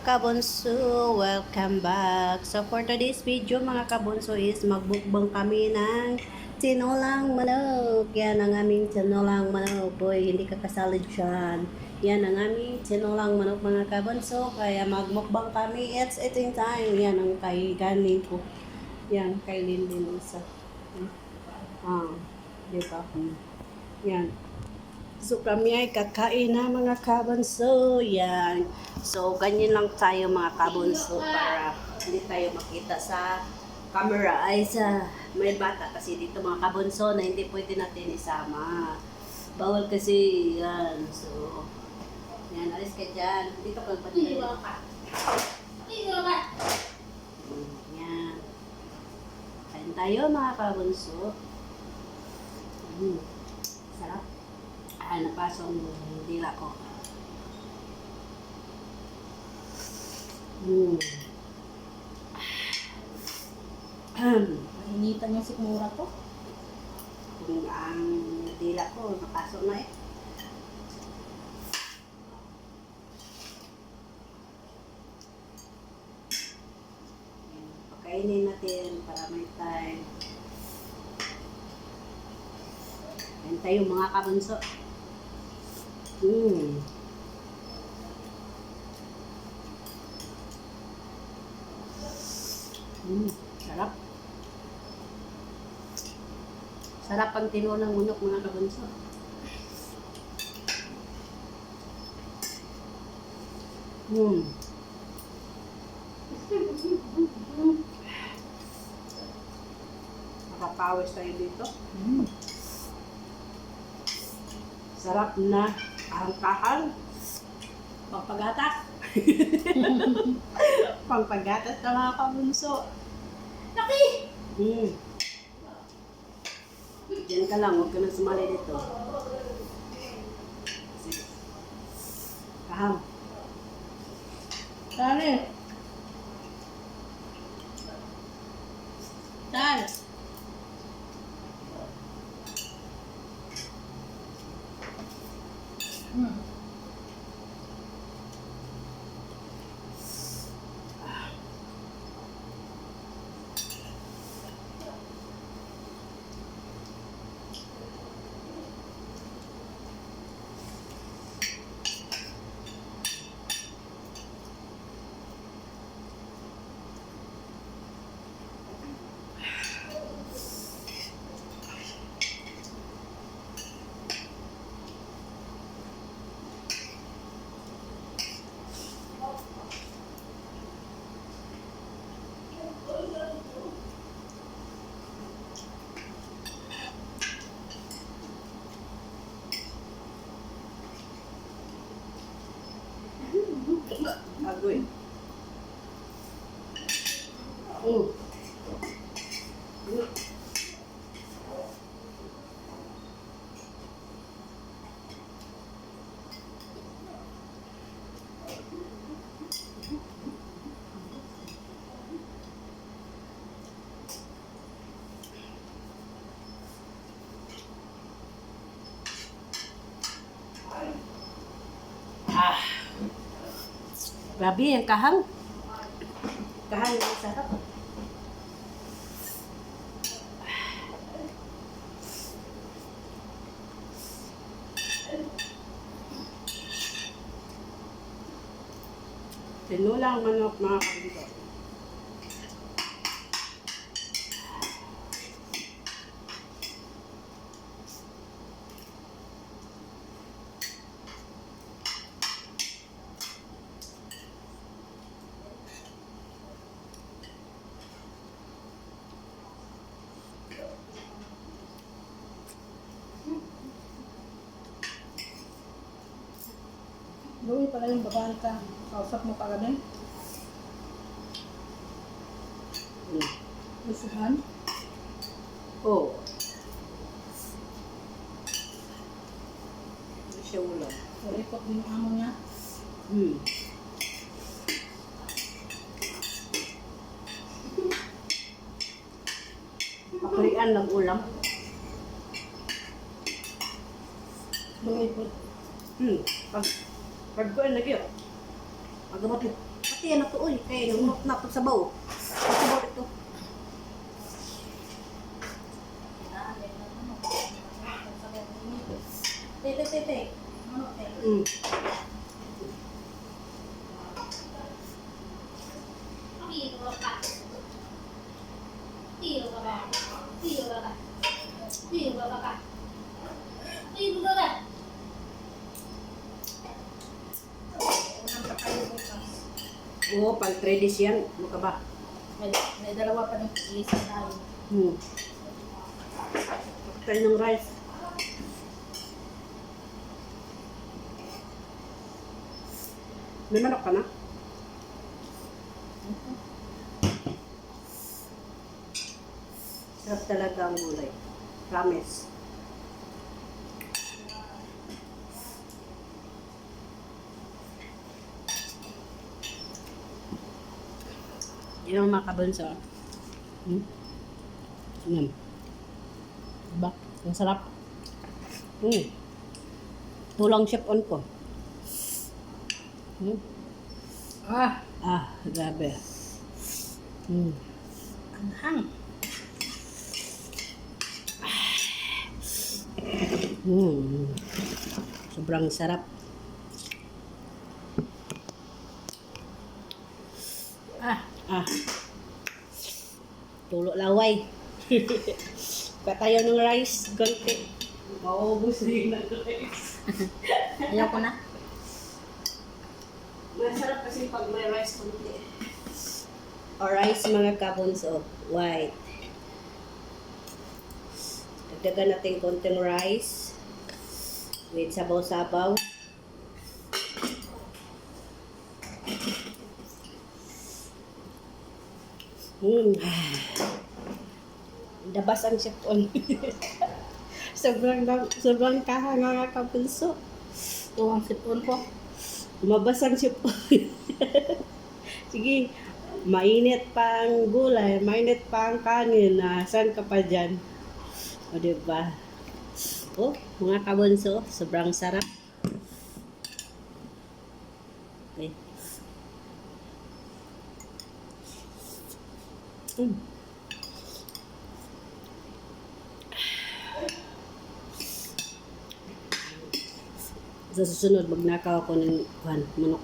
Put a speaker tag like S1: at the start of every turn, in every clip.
S1: kabunso, welcome back. So for today's video mga kabunso is magbukbang kami ng tinolang manok. Yan ang aming tinolang manok. Boy, hindi ka kasali dyan. Yan ang aming tinolang manok mga kabunso. Kaya magmukbang kami. It's eating time. Yan ang kay ganin ko. Yan, kay Lindin isa. Diba? Yan. So kami ay kakain na mga kabunso. Yan. So ganyan lang tayo mga kabunso para hindi tayo makita sa camera ay sa may bata kasi dito mga kabunso na hindi pwede natin isama. Bawal kasi yan. So yan, alis ka dyan. Dito ka pati. Yan. Kain tayo mga kabunso. Sarap. Napasong dila ko.
S2: Initan yung sikmura ko.
S1: Kung ang dila ko, napasok na eh. Pakainin natin para may time. Yan tayo mga kabunso. Sarap. Sarap ang tinulang munok mga kabunso. Makapawis tayo dito. Sarap na kahang-kahang. Pangpagatas. Pangpagatas na mga kabunso.
S2: Laki!
S1: Diyan ka lang, huwag ka nang sumali dito. Kahang.
S2: Tari! Tari!
S1: Agoy. Grabe, ang kahang. Kahang yung sarap. Tinulang manok mga kabunso.
S2: Gawin pala yung babahan ka. Kausap mo kagabi. Usuhan.
S1: Oh. Hindi siya ulam.
S2: Report din yung amo niya.
S1: Pakrian lang ulam.
S2: Gawin po.
S1: Pag ko lagi. Pag gamot mo. Tiyan na to, uy. Kaya nung na to sabaw. Sabaw ito.
S2: Tete. Ano, tete?
S1: Mm.
S2: Unang pa tayo bukas.
S1: Oo, pang 3 days yan. Ano ka ba?
S2: May dalawa pa ng isa tayo.
S1: Hmm. Tayo ng rice. May manok ka na? Sarap talaga ang gulay. Promise. Yan ang mga kabunso. Yan. Diba? Ang sarap. Tulang chef on ko. Grabe.
S2: Anghang.
S1: Sobrang sarap. Tulo laway. Katayo ng rice, konti. Maubos din ng rice.
S2: Ayaw ko na.
S1: Masarap kasi pag may rice konti. O rice mga kabunso, white. Dagdagan natin konting rice with sabaw-sabaw. Dabas ang sipon. sobrang kahanga nga kabunso.
S2: Ito ang sipon ko.
S1: Mabas ang sipon. Sige, mainit pa ang gulay, mainit pa ang kanin. Saan ka pa dyan? O, diba? Oh, mga kabunso, sobrang sarap. Okay. Sa susunod, magnakaw ako ng manok.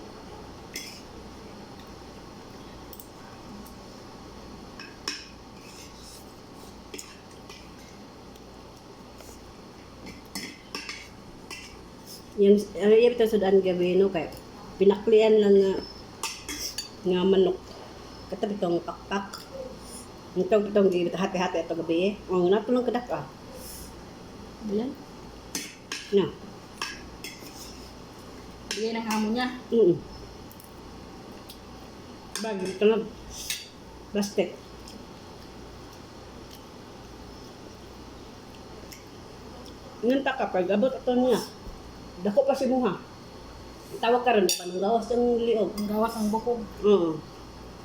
S1: Yung ito sudan gabi no kay pinaklian lang nga manok. Katabi tong pakpak. Itong hati-hati ito gabi eh. Oh, natulong kadak ah.
S2: Ayan.
S1: Na.
S2: Bigay ng amo niya.
S1: Bag ito na plastic. Nganta ka pag abot ito niya. Dako pa si Muha. Tawag ka rin, panang gawas ng liog.
S2: Ang gawas ang bukog.
S1: Oo.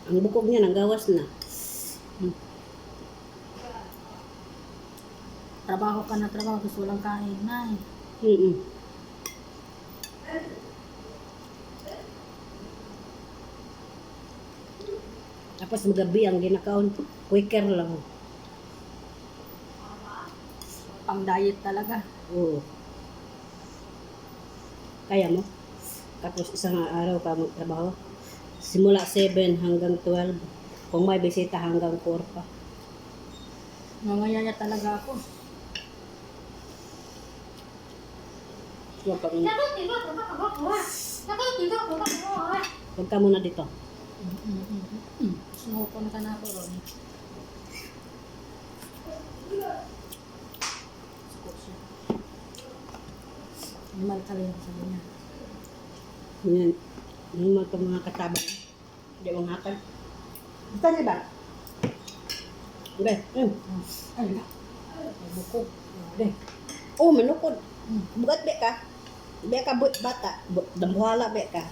S1: Ang bukog niya, nang gawas na.
S2: Trabaho ka na trabaho, gusto walang kain. Nay.
S1: Tapos magabi ang ginakaon, quicker lang.
S2: Pang diet talaga.
S1: Oo. Kaya mo? Tapos isang araw ka magtrabaho. Simula 7 hanggang 12. Kung may bisita hanggang 4 pa.
S2: Nangayaya talaga ako.
S1: Huwag ka muna dito.
S2: Sumupon ka na ako, Ron. Animal ka rin sa niya.
S1: Yan. Yung mga katabang. Hindi mong hatag. Gusto niya ba? Okay.
S2: Ay, na. Ay, bukog.
S1: Okay. Oh, manukod. Bugat be ka. Be ka bata. Dambuhala be ka.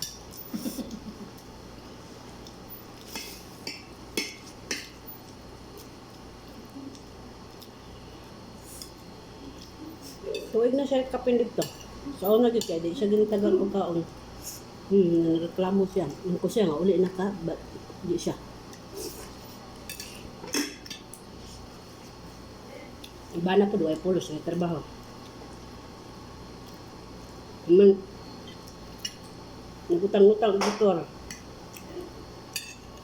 S1: Tuwig na siya kapin dito. So, ako nagigay. Di siya ginitagal ko kaon. Nagreklamo siya. Yung ko siya nga, uli na ka, ba't di siya? Iba na po, duway pulos, may trabaho. Man, nagutang-utang doktor.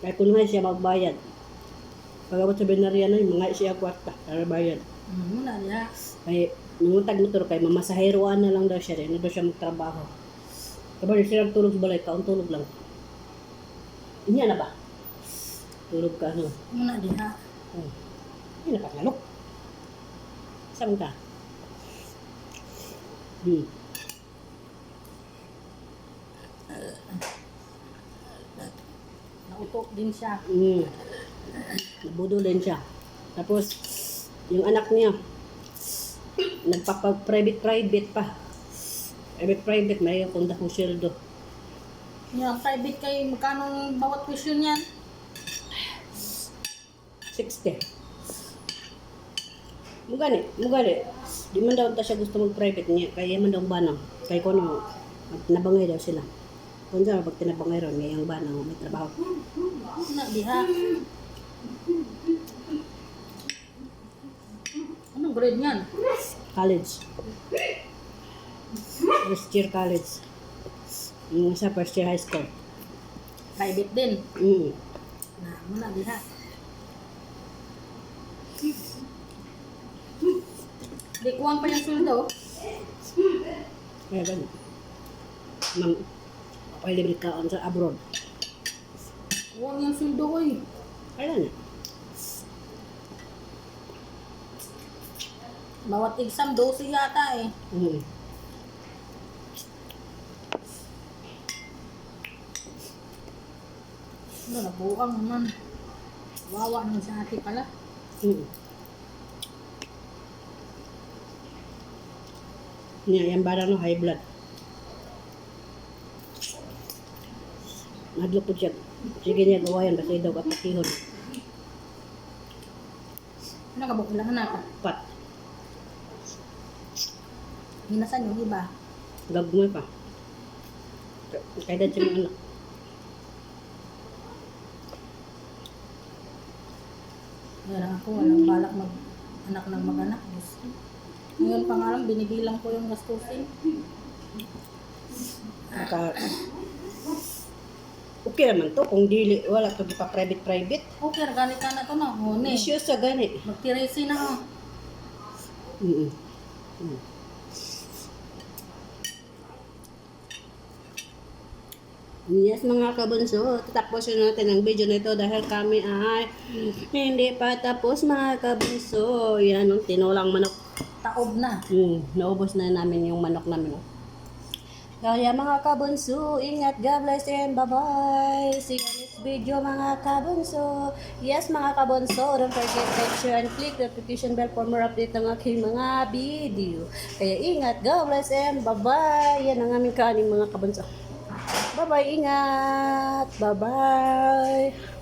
S1: Kaya kunuhay siya magbayad. Pagkabot sa binarya na, mga siya kwarta para bayad.
S2: Muna niya.
S1: Kaya nangutag motor kay mamasaheroan na lang daw siya rin. Na daw siya magtrabaho. Kapag siya tulog sa balay, kaon tulog lang. Inya na ba? Tulog ka, no?
S2: Muna niya.
S1: Oh. Hindi na kakalok. Saan ka?
S2: Nautok din siya.
S1: Nabudo din siya. Tapos, yung anak niya, nagpapag-private pa. Private, may kung dakong sweldo.
S2: Yung private kayo, magkano bawat tuition yan?
S1: 60. Mugani. Di man daw ta siya gusto mag-private niya, kaya man daw banang. Kaya ko no, nabangay daw sila. Kung saan, pag tinabangay ron, ngayang banang, may trabaho.
S2: Muna diha. Anong grade niyan?
S1: College. First year college. Yung sa first year high school.
S2: Private din.
S1: Mm.
S2: Muna diha. Di kuwang pa yung sweldo.
S1: Kaya ganun. Ma'am, ako libre kaon sa abroad.
S2: Kuwang yung sweldo ko eh.
S1: Kaya na.
S2: Bawat exam, 12 yata eh.
S1: Mm.
S2: Ano, nabuang naman. Wawa naman sa ate pala.
S1: Mm. Niya, yung barang no, high blood. Naglupod siya. Sige niya gawayan, basta daw katakihon.
S2: Ano ka ba kailangan ako?
S1: Pat,
S2: Hinasan yung iba.
S1: gagmoy pa. Kaya dad siya mga anak.
S2: Meron ako, walang balak anak ng mag-anak. Ngayon pa nga lang, binibilang ko yung gastusin.
S1: Okay naman to, kung dili, wala to pa private.
S2: Okay, ganit ka na to na. Hone.
S1: Isyo sa gani.
S2: Magtiresi na ako.
S1: Mm. Yes mga kabunso, tatapusin natin ang video na ito dahil kami ay hindi pa tapos mga kabunso. Yan, yung tinulang manok.
S2: Taob na.
S1: Naubos na namin yung manok namin. Kaya mga kabunso, ingat, God bless and bye-bye. See you next video mga kabunso. Yes mga kabunso, don't forget to share and click the notification bell for more update ng aking mga video. Kaya ingat, God bless and bye-bye. Yan ang aming kaning mga kabunso. Bye-bye, ingat. Bye-bye.